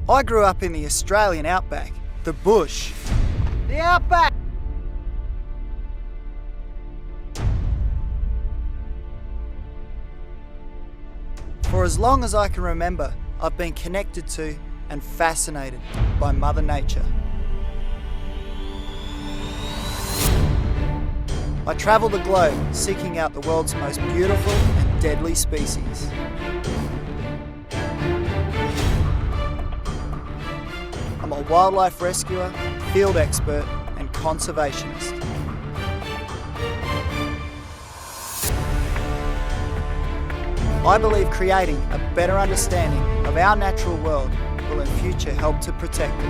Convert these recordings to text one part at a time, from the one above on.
I grew up in the Australian outback, the bush. The outback! For as long as I can remember, I've been connected to and fascinated by Mother Nature. I travel the globe seeking out the world's most beautiful and deadly species. I'm a wildlife rescuer, field expert and conservationist. I believe creating a better understanding of our natural world will in future help to protect it.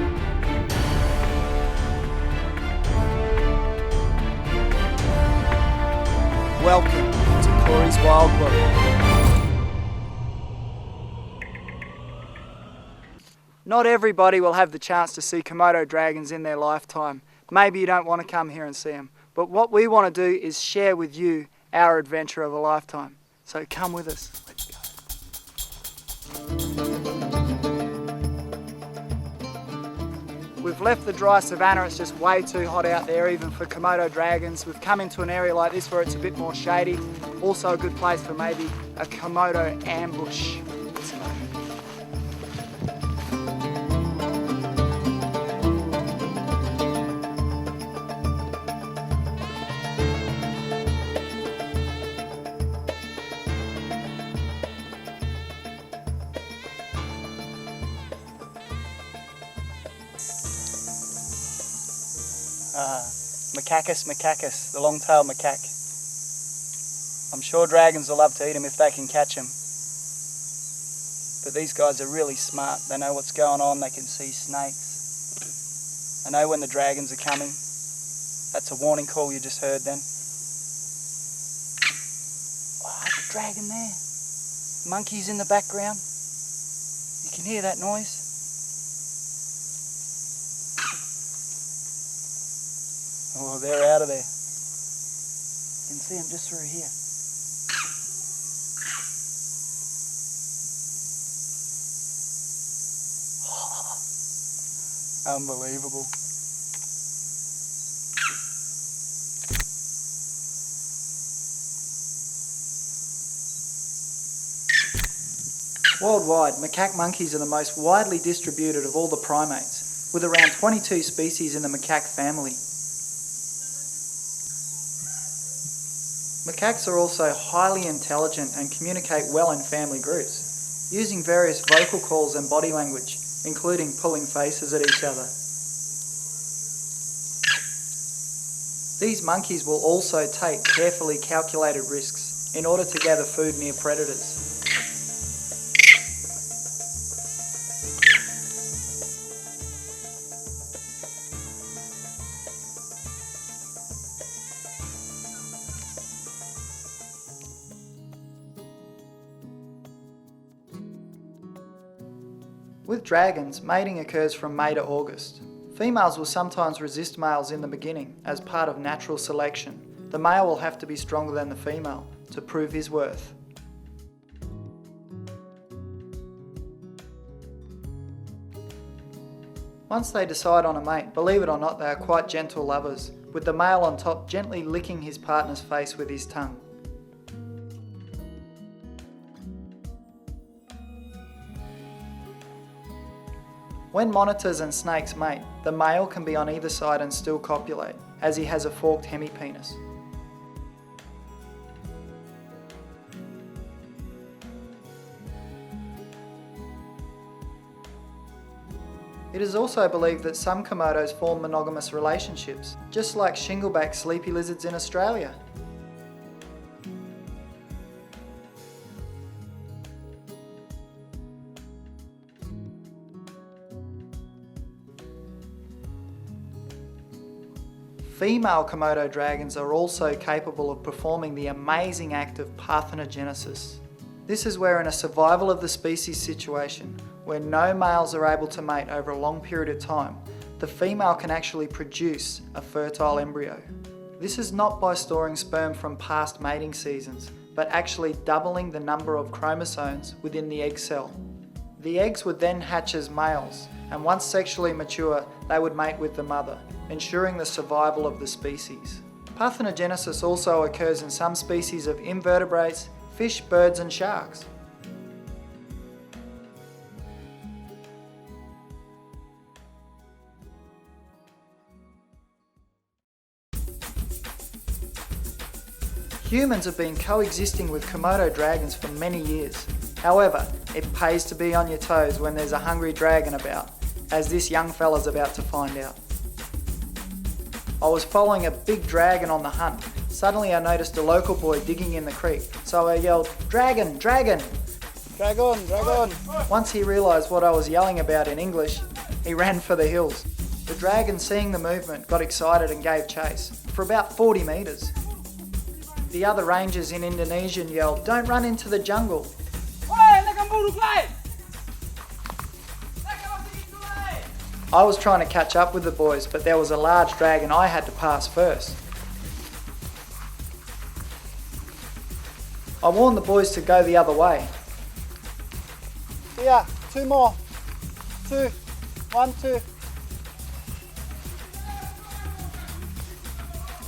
Welcome to Corey's Wild World. Not everybody will have the chance to see Komodo dragons in their lifetime. Maybe you don't want to come here and see them. But what we want to do is share with you our adventure of a lifetime. So come with us. Let's go. We've left the dry savannah. It's just way too hot out there, even for Komodo dragons. We've come into an area like this where it's a bit more shady. Also a good place for maybe a Komodo ambush. Let's go. Macaques, the long-tailed macaque. I'm sure dragons will love to eat them if they can catch them. But these guys are really smart. They know what's going on. They can see snakes. They know when the dragons are coming. That's a warning call you just heard then. Oh, there's a dragon there. Monkeys in the background. You can hear that noise. Oh, they're out of there. You can see them just through here. Oh, unbelievable. Worldwide, macaque monkeys are the most widely distributed of all the primates, with around 22 species in the macaque family. Macaques are also highly intelligent and communicate well in family groups, using various vocal calls and body language, including pulling faces at each other. These monkeys will also take carefully calculated risks in order to gather food near predators. With dragons, mating occurs from May to August. Females will sometimes resist males in the beginning as part of natural selection. The male will have to be stronger than the female to prove his worth. Once they decide on a mate, believe it or not, they are quite gentle lovers, with the male on top gently licking his partner's face with his tongue. When monitors and snakes mate, the male can be on either side and still copulate, as he has a forked hemipenis. It is also believed that some Komodos form monogamous relationships, just like shingleback sleepy lizards in Australia. Female Komodo dragons are also capable of performing the amazing act of parthenogenesis. This is where in a survival of the species situation, where no males are able to mate over a long period of time, the female can actually produce a fertile embryo. This is not by storing sperm from past mating seasons, but actually doubling the number of chromosomes within the egg cell. The eggs would then hatch as males, and once sexually mature, they would mate with the mother, ensuring the survival of the species. Parthenogenesis also occurs in some species of invertebrates, fish, birds and sharks. Humans have been coexisting with Komodo dragons for many years. However, it pays to be on your toes when there's a hungry dragon about, as this young fella's about to find out. I was following a big dragon on the hunt. Suddenly I noticed a local boy digging in the creek, so I yelled, "Dragon, dragon!" "Dragon, dragon!" Once he realised what I was yelling about in English, he ran for the hills. The dragon, seeing the movement, got excited and gave chase, for about 40 metres. The other rangers in Indonesian yelled, "Don't run into the jungle." I was trying to catch up with the boys, but there was a large dragon I had to pass first. I warned the boys to go the other way. Yeah, 2 more. 2, 1, 2.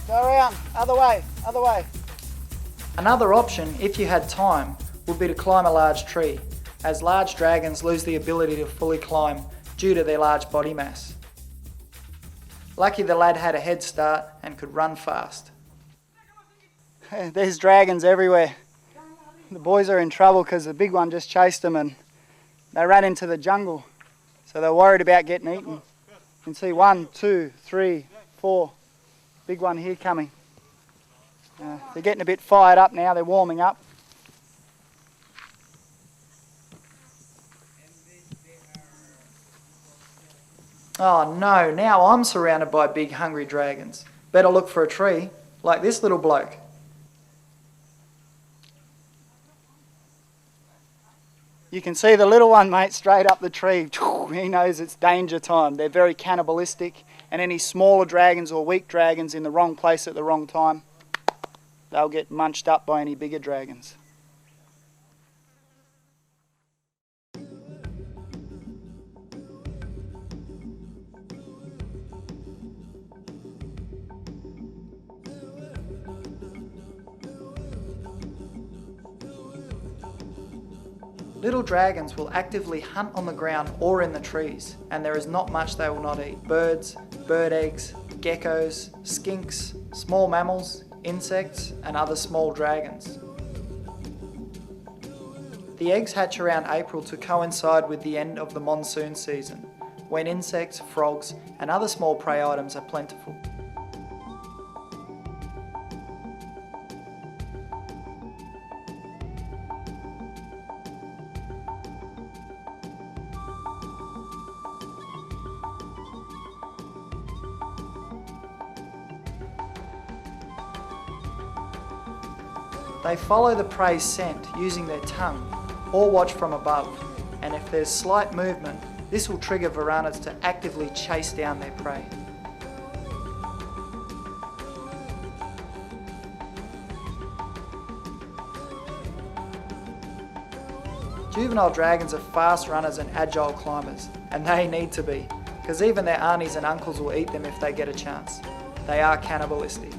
Go around, other way, other way. Another option, if you had time, would be to climb a large tree, as large dragons lose the ability to fully climb due to their large body mass. Lucky the lad had a head start and could run fast. There's dragons everywhere. The boys are in trouble because the big one just chased them and they ran into the jungle. So they're worried about getting eaten. You can see 1, 2, 3, 4. Big one here coming. They're getting a bit fired up now, they're warming up. Oh no, now I'm surrounded by big hungry dragons. Better look for a tree, like this little bloke. You can see the little one, mate, straight up the tree. He knows it's danger time. They're very cannibalistic, and any smaller dragons or weak dragons in the wrong place at the wrong time, they'll get munched up by any bigger dragons. Little dragons will actively hunt on the ground or in the trees, and there is not much they will not eat. Birds, bird eggs, geckos, skinks, small mammals, insects, and other small dragons. The eggs hatch around April to coincide with the end of the monsoon season, when insects, frogs, and other small prey items are plentiful. They follow the prey's scent using their tongue or watch from above, and if there's slight movement, this will trigger Varanas to actively chase down their prey. Juvenile dragons are fast runners and agile climbers, and they need to be, because even their aunties and uncles will eat them if they get a chance. They are cannibalistic.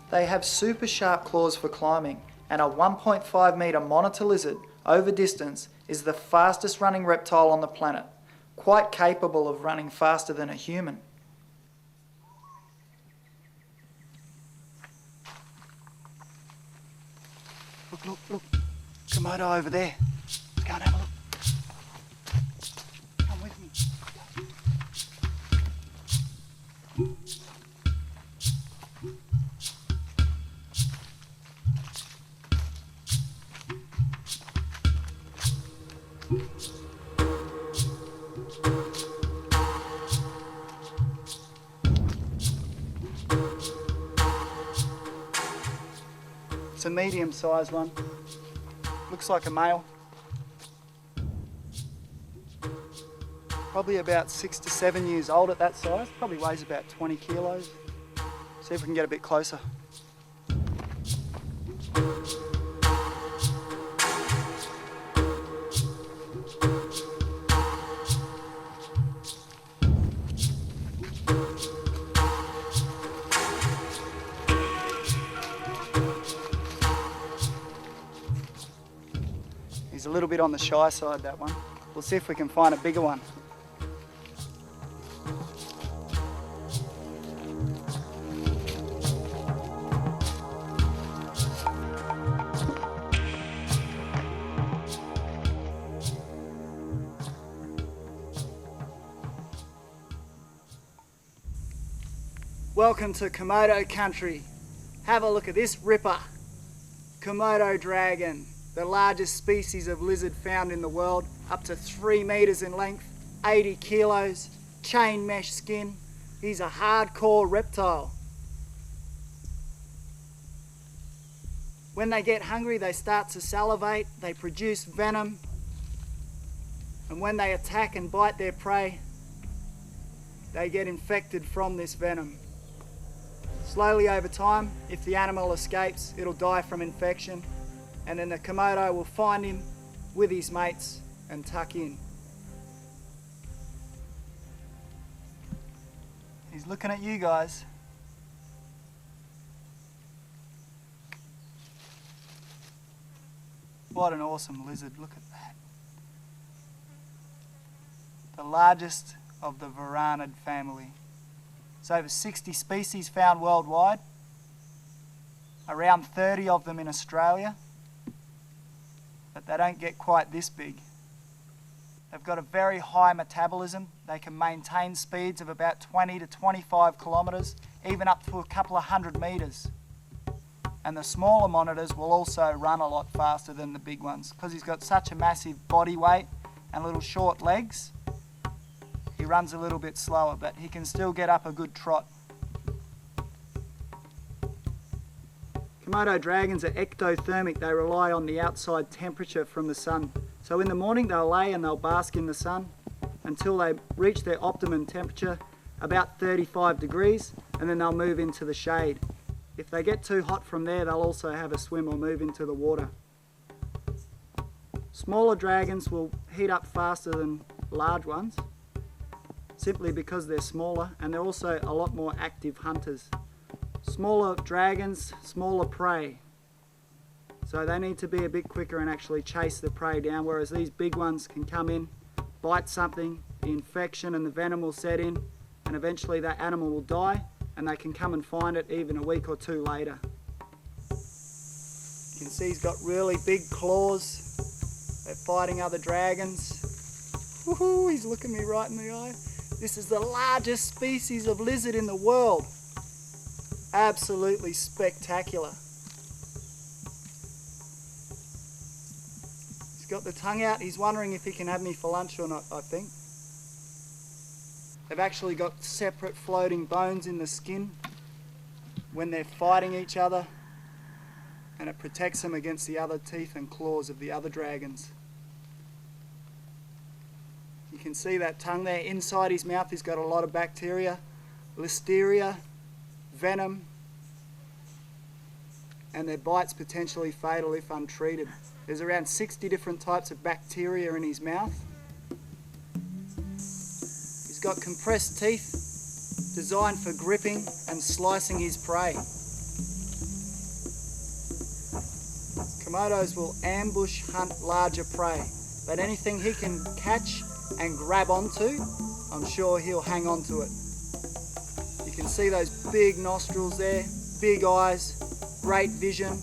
They have super sharp claws for climbing, and a 1.5 metre monitor lizard over distance is the fastest running reptile on the planet, quite capable of running faster than a human. Look, Komodo over there. Let's go and have a look. Come with me. a medium-sized one. Looks like a male. Probably about 6 to 7 years old at that size. Probably weighs about 20 kilos. See if we can get a bit closer. He's a little bit on the shy side, that one. We'll see if we can find a bigger one. Welcome to Komodo country. Have a look at this ripper. Komodo dragon, the largest species of lizard found in the world, up to 3 meters in length, 80 kilos, chain mesh skin. He's a hardcore reptile. When they get hungry, they start to salivate, they produce venom, and when they attack and bite their prey, they get infected from this venom. Slowly over time, if the animal escapes, it'll die from infection, and then the Komodo will find him with his mates and tuck in. He's looking at you guys. What an awesome lizard, look at that. The largest of the varanid family. There's over 60 species found worldwide, around 30 of them in Australia, but they don't get quite this big. They've got a very high metabolism. They can maintain speeds of about 20 to 25 kilometres, even up to a couple of 100 metres. And the smaller monitors will also run a lot faster than the big ones because he's got such a massive body weight and little short legs. He runs a little bit slower, but he can still get up a good trot. Komodo dragons are ectothermic. They rely on the outside temperature from the sun. So in the morning they'll lay and they'll bask in the sun until they reach their optimum temperature, about 35 degrees, and then they'll move into the shade. If they get too hot from there, they'll also have a swim or move into the water. Smaller dragons will heat up faster than large ones, simply because they're smaller, and they're also a lot more active hunters. Smaller dragons, smaller prey. So they need to be a bit quicker and actually chase the prey down, whereas these big ones can come in, bite something, the infection and the venom will set in, and eventually that animal will die, and they can come and find it even a week or two later. You can see he's got really big claws. They're fighting other dragons. Woohoo, he's looking me right in the eye. This is the largest species of lizard in the world. Absolutely spectacular. He's got the tongue out. He's wondering if he can have me for lunch or not, I think. They've actually got separate floating bones in the skin when they're fighting each other, and it protects them against the other teeth and claws of the other dragons. You can see that tongue there. Inside his mouth he's got a lot of bacteria, listeria, venom, and their bite's potentially fatal if untreated. There's around 60 different types of bacteria in his mouth. He's got compressed teeth designed for gripping and slicing his prey. Komodos will ambush hunt larger prey, but anything he can catch and grab onto, I'm sure he'll hang on to it. You can see those big nostrils there, big eyes, great vision.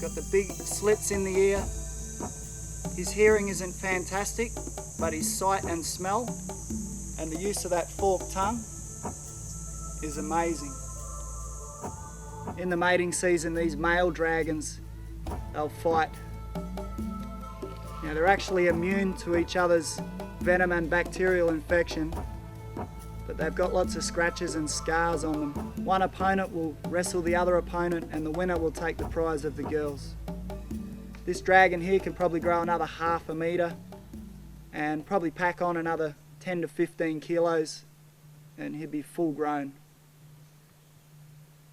Got the big slits in the ear. His hearing isn't fantastic, but his sight and smell and the use of that forked tongue is amazing. In the mating season, these male dragons, they'll fight. They're actually immune to each other's venom and bacterial infection, but they've got lots of scratches and scars on them. One opponent will wrestle the other opponent and the winner will take the prize of the girls. This dragon here can probably grow another half a metre and probably pack on another 10 to 15 kilos and he'll be full grown.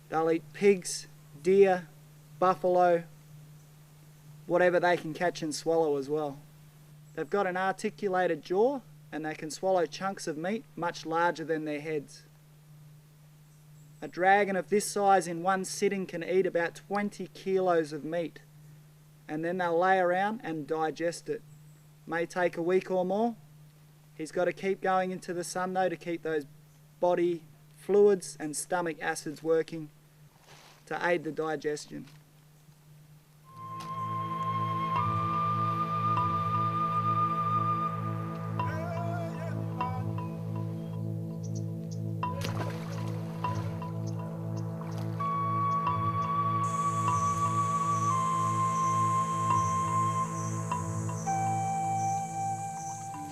They'll eat pigs, deer, buffalo, whatever they can catch and swallow as well. They've got an articulated jaw and they can swallow chunks of meat much larger than their heads. A dragon of this size in one sitting can eat about 20 kilos of meat, and then they'll lay around and digest it. May take a week or more. He's got to keep going into the sun though to keep those body fluids and stomach acids working to aid the digestion.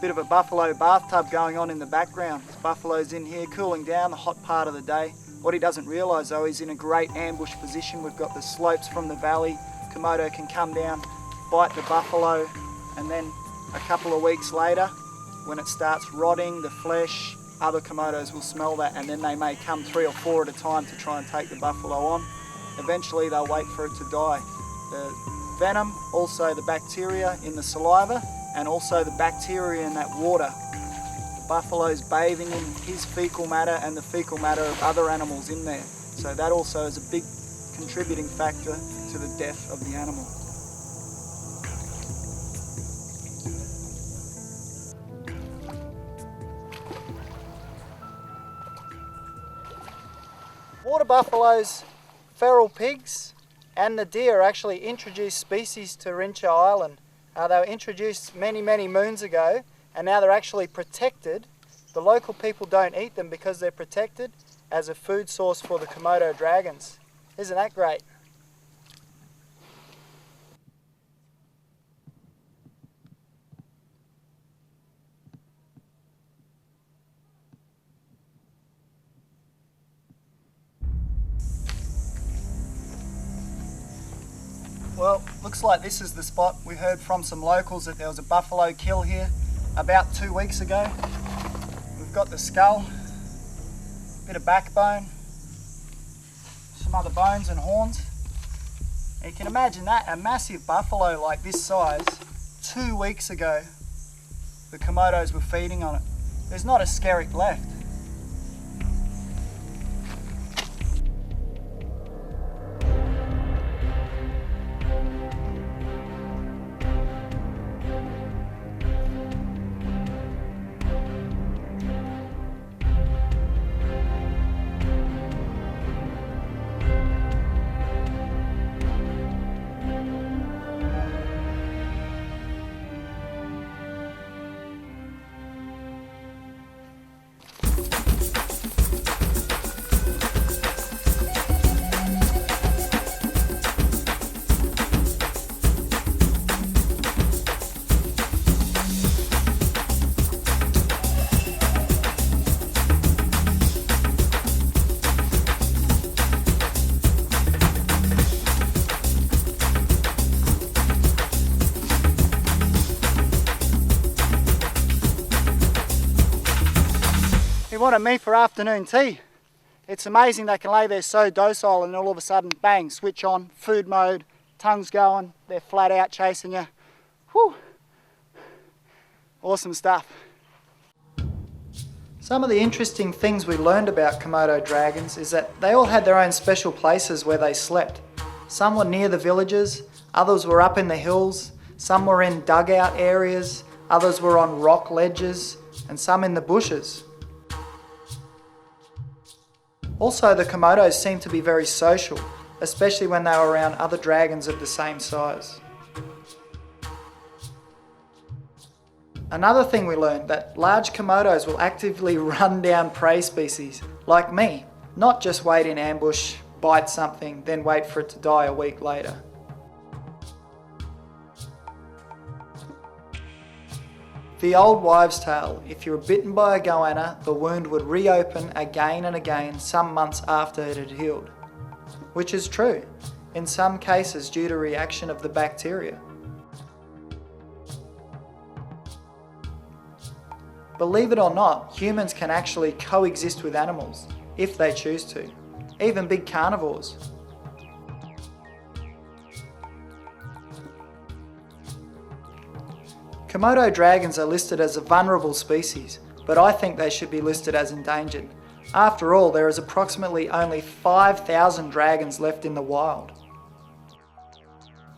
Bit of a buffalo bathtub going on in the background. This buffalo's in here cooling down, the hot part of the day. What he doesn't realise though, he's in a great ambush position. We've got the slopes from the valley. Komodo can come down, bite the buffalo, and then a couple of weeks later, when it starts rotting, the flesh, other Komodos will smell that and then they may come 3 or 4 at a time to try and take the buffalo on. Eventually they'll wait for it to die. The venom, also the bacteria in the saliva, and also the bacteria in that water. The buffalo's bathing in his fecal matter and the fecal matter of other animals in there. So that also is a big contributing factor to the death of the animal. Water buffaloes, feral pigs, and the deer are actually introduced species to Rincha Island. They were introduced many moons ago and now they're actually protected. The local people don't eat them because they're protected as a food source for the Komodo dragons. Isn't that great? Well, looks like this is the spot. We heard from some locals that there was a buffalo kill here about 2 weeks ago. We've got the skull, bit of backbone, some other bones and horns. And you can imagine that, a massive buffalo like this size, 2 weeks ago, the Komodos were feeding on it. There's not a skerrick left. You wanted me for afternoon tea. It's amazing they can lay there so docile and all of a sudden, bang, switch on, food mode, tongue's going, they're flat out chasing you. Whew. Awesome stuff. Some of the interesting things we learned about Komodo dragons is that they all had their own special places where they slept. Some were near the villages, others were up in the hills, some were in dugout areas, others were on rock ledges, and some in the bushes. Also, the Komodos seem to be very social, especially when they were around other dragons of the same size. Another thing we learned, that large Komodos will actively run down prey species, like me, not just wait in ambush, bite something, then wait for it to die a week later. The old wives' tale, if you were bitten by a goanna, the wound would reopen again and again some months after it had healed. Which is true, in some cases due to reaction of the bacteria. Believe it or not, humans can actually coexist with animals, if they choose to, even big carnivores. Komodo dragons are listed as a vulnerable species, but I think they should be listed as endangered. After all, there is approximately only 5,000 dragons left in the wild.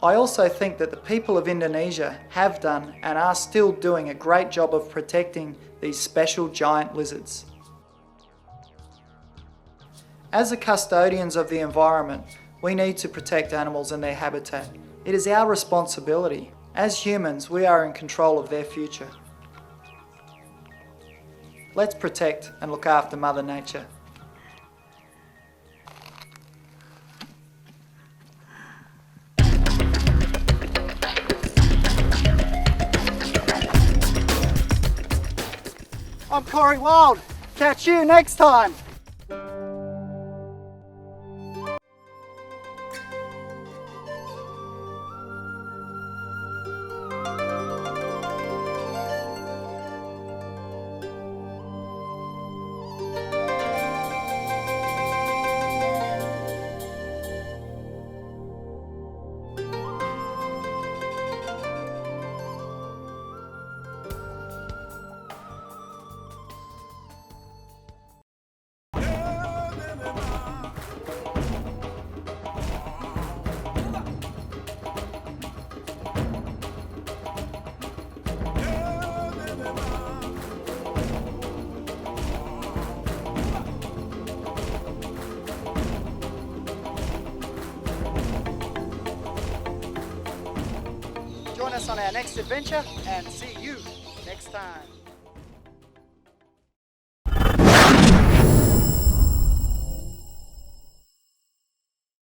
I also think that the people of Indonesia have done and are still doing a great job of protecting these special giant lizards. As the custodians of the environment, we need to protect animals and their habitat. It is our responsibility. As humans, we are in control of their future. Let's protect and look after Mother Nature. I'm Corey Wild. Catch you next time. Join us on our next adventure and see you next time.